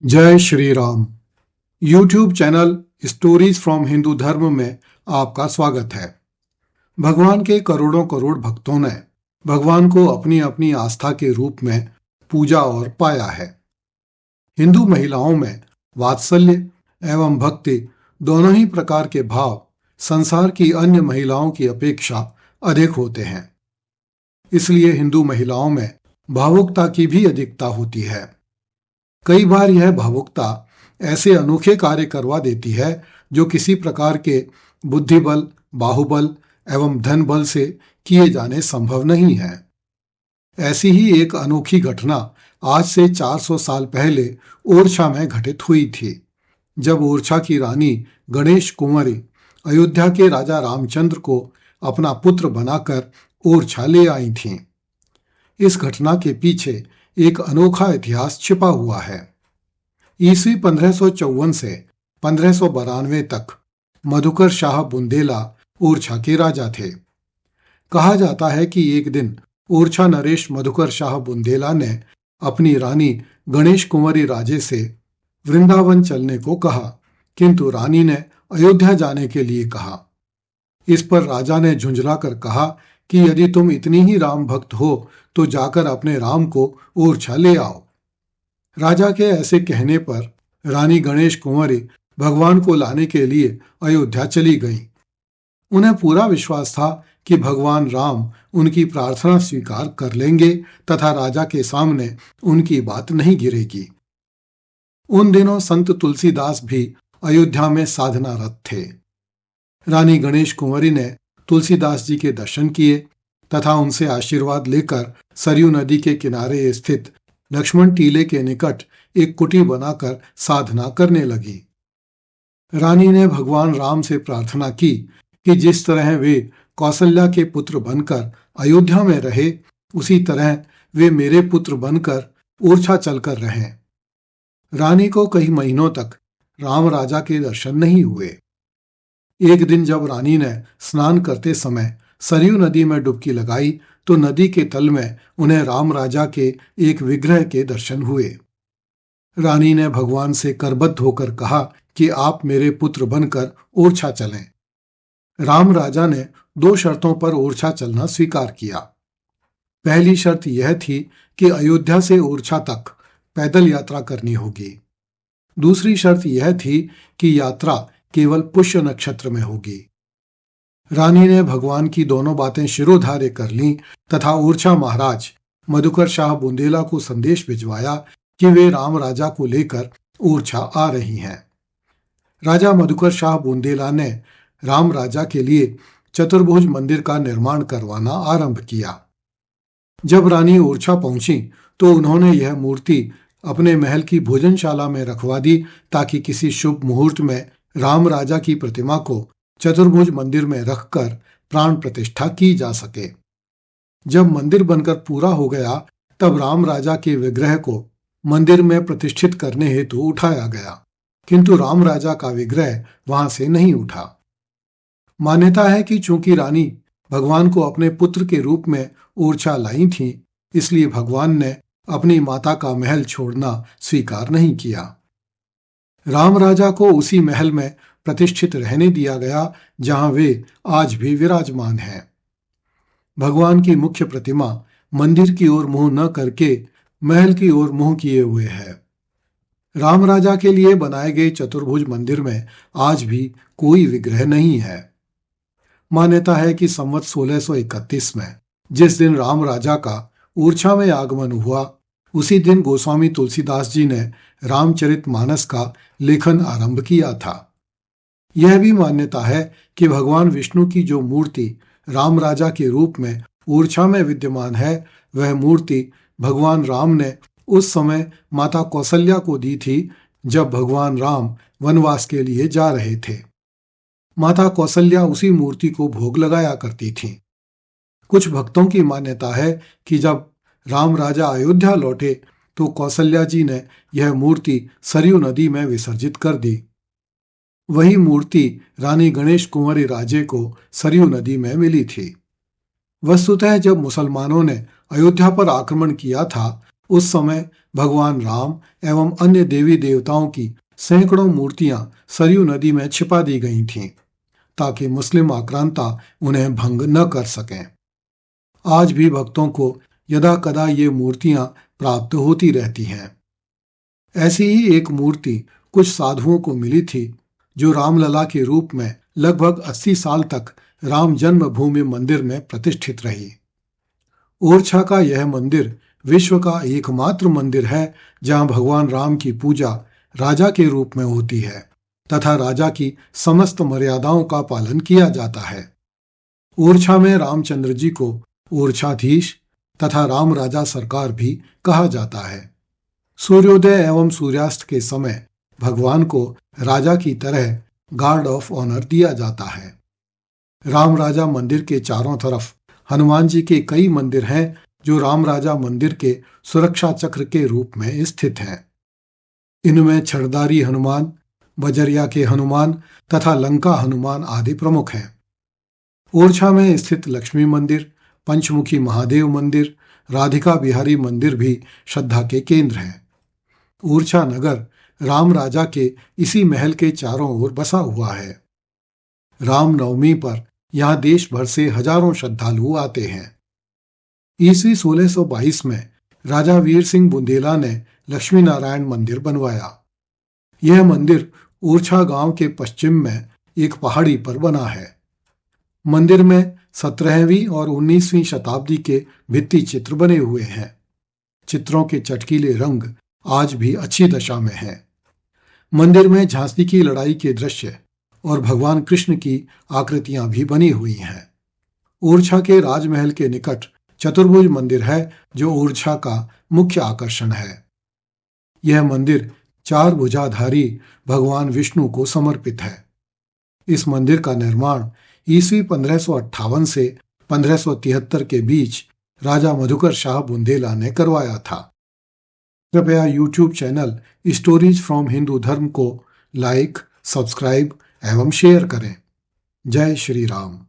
जय Shri Ram. YouTube channel stories from Hindu धर्म में आपका स्वागत है। भगवान के करोड़ों करोड़ भक्तों ने भगवान को अपनी अपनी आस्था के रूप में पूजा और पाया है। हिंदू महिलाओं में वात्सल्य एवं भक्ति दोनों ही प्रकार के भाव संसार की अन्य महिलाओं की अपेक्षा अधिक होते हैं। इसलिए हिंदू महिलाओं में भावुकता की भी अधिकता होती है। कई बार यह भावुकता ऐसे अनोखे कार्य करवा देती है जो किसी प्रकार के बुद्धिबल, बाहुबल एवं धन बल से किए जाने संभव नहीं है। ऐसी ही एक अनोखी घटना आज से 400 साल पहले ओरछा में घटित हुई थी, जब ओरछा की रानी गणेश कुंवरी अयोध्या के राजा रामचंद्र को अपना पुत्र बनाकर ओरछा ले आई थीं। इस घटना के पीछे एक अनोखा इतिहास छिपा हुआ है। ईस्वी 1554 से 1592 तक मधुकर शाह बुंदेला ओरछा के राजा थे। कहा जाता है कि एक दिन ओरछा नरेश मधुकर शाह बुंदेला ने अपनी रानी गणेश कुंवरी राजे से वृंदावन चलने को कहा, किंतु रानी ने अयोध्या जाने के लिए कहा। इस पर राजा ने झुंझलाकर कहा कि यदि तुम इतनी ही राम भक्त हो तो जाकर अपने राम को ओरछा ले आओ। राजा के ऐसे कहने पर रानी गणेश कुंवरी भगवान को लाने के लिए अयोध्या चली गईं। उन्हें पूरा विश्वास था कि भगवान राम उनकी प्रार्थना स्वीकार कर लेंगे तथा राजा के सामने उनकी बात नहीं गिरेगी। उन दिनों संत तुलसीदास भी अयोध्या में साधनारत थे। रानी गणेश कुंवरी ने तुलसीदास जी के दर्शन किए तथा उनसे आशीर्वाद लेकर सरयू नदी के किनारे स्थित लक्ष्मण टीले के निकट एक कुटी बनाकर साधना करने लगी। रानी ने भगवान राम से प्रार्थना की कि जिस तरह वे कौशल्या के पुत्र बनकर अयोध्या में रहे, उसी तरह वे मेरे पुत्र बनकर ओरछा चलकर रहें। रानी को कई महीनों तक राम राजा के दर्शन नहीं हुए। एक दिन जब रानी ने स्नान करते समय सरयू नदी में डुबकी लगाई तो नदी के तल में उन्हें राम राजा के एक विग्रह के दर्शन हुए। रानी ने भगवान से करबद्ध होकर कहा कि आप मेरे पुत्र बनकर ओरछा चलें। राम राजा ने 2 शर्तों पर ओरछा चलना स्वीकार किया। पहली शर्त यह थी कि अयोध्या से ओरछा तक पैदल यात्रा करनी होगी। दूसरी शर्त यह थी कि यात्रा केवल पुष्य नक्षत्र में होगी। रानी ने भगवान की दोनों बातें शिरोधार्य कर लीं तथा ओरछा महाराज मधुकर शाह बुंदेला को संदेश भिजवाया कि वे राम राजा को लेकर ओरछा आ रही हैं। राजा मधुकर शाह बुंदेला ने राम राजा के लिए चतुर्भुज मंदिर का निर्माण करवाना आरंभ किया। जब रानी ओरछा पहुंची तो उन्होंने यह मूर्ति अपने महल की भोजनशाला में रखवा दी ताकि किसी शुभ मुहूर्त में राम राजा की प्रतिमा को चतुर्भुज मंदिर में रखकर प्राण प्रतिष्ठा की जा सके। जब मंदिर बनकर पूरा हो गया तब राम राजा के विग्रह को मंदिर में प्रतिष्ठित करने हेतु उठाया गया, किंतु राम राजा का विग्रह वहां से नहीं उठा। मान्यता है कि चूंकि रानी भगवान को अपने पुत्र के रूप में ओरछा लाई थी, इसलिए भगवान ने अपनी माता का महल छोड़ना स्वीकार नहीं किया। राम राजा को उसी महल में प्रतिष्ठित रहने दिया गया जहां वे आज भी विराजमान हैं। भगवान की मुख्य प्रतिमा मंदिर की ओर मुंह न करके महल की ओर मुंह किए हुए है। राम राजा के लिए बनाए गए चतुर्भुज मंदिर में आज भी कोई विग्रह नहीं है। मान्यता है कि संवत 1631 में जिस दिन राम राजा का ओरछा में आगमन हुआ, उसी दिन गोस्वामी तुलसीदास जी ने रामचरितमानस का लेखन आरंभ किया था। यह भी मान्यता है कि भगवान विष्णु की जो मूर्ति राम राजा के रूप में ओरछा में विद्यमान है, वह मूर्ति भगवान राम ने उस समय माता कौशल्या को दी थी जब भगवान राम वनवास के लिए जा रहे थे। माता कौशल्या उसी मूर्ति को भोग लगाया करती थीं। कुछ भक्तों की मान्यता है कि जब राम राजा अयोध्या लौटे तो कौशल्या जी ने यह मूर्ति सरयू नदी में विसर्जित कर दी। वही मूर्ति रानी गणेश कुंवरी राजे को सरयू नदी में मिली थी। वस्तुतः जब मुसलमानों ने अयोध्या पर आक्रमण किया था उस समय भगवान राम एवं अन्य देवी देवताओं की सैकड़ों मूर्तियां सरयू नदी में छिपा दी गई थीं, ताकि मुस्लिम आक्रांता उन्हें भंग न कर सकें। आज भी भक्तों को यदा कदा ये मूर्तियां प्राप्त होती रहती हैं। ऐसी ही एक मूर्ति कुछ साधुओं को मिली थी, जो रामलला के रूप में लगभग 80 साल तक राम जन्मभूमि मंदिर में प्रतिष्ठित रही। ओरछा का यह मंदिर विश्व का एकमात्र मंदिर है जहां भगवान राम की पूजा राजा के रूप में होती है तथा राजा की समस्त मर्यादाओं का पालन किया जाता है। ओरछा में रामचंद्र जी को ओरछाधीश तथा राम राजा सरकार भी कहा जाता है। सूर्योदय एवं सूर्यास्त के समय भगवान को राजा की तरह गार्ड ऑफ ऑनर दिया जाता है। राम राजा मंदिर के चारों तरफ हनुमान जी के कई मंदिर हैं, जो राम राजा मंदिर के सुरक्षा चक्र के रूप में स्थित हैं। इनमें छड़दारी हनुमान, बजरिया के हनुमान तथा लंका हनुमान आदि प्रमुख हैं। ओरछा में स्थित लक्ष्मी मंदिर, पंचमुखी महादेव मंदिर, राधिका बिहारी मंदिर भी श्रद्धा के केंद्र हैं। ओरछा नगर राम राजा के इसी महल के चारों ओर बसा हुआ है। रामनवमी पर यहाँ देश भर से हजारों श्रद्धालु आते हैं। ईस्वी 1622 में राजा वीर सिंह बुंदेला ने लक्ष्मी नारायण मंदिर बनवाया। यह मंदिर ओरछा गांव के पश्चिम में एक पहाड़ी पर बना है। मंदिर में 17वीं और 19वीं शताब्दी के भित्ति चित्र बने हुए हैं। चित्रों के चटकीले रंग आज भी अच्छी दशा में हैं। मंदिर में झांसी की लड़ाई के दृश्य और भगवान कृष्ण की आकृतियां भी बनी हुई हैं। ओरछा के राजमहल के निकट चतुर्भुज मंदिर है, जो ओरछा का मुख्य आकर्षण है। यह मंदिर 4 भुजाधारी भगवान विष्णु को समर्पित है। इस मंदिर का निर्माण ईस्वी 1558 से 1573 के बीच राजा मधुकर शाह बुंदेला ने करवाया था। कृपया YouTube channel stories from Hindu धर्म को लाइक, सब्सक्राइब एवं शेयर करें। जय श्री राम।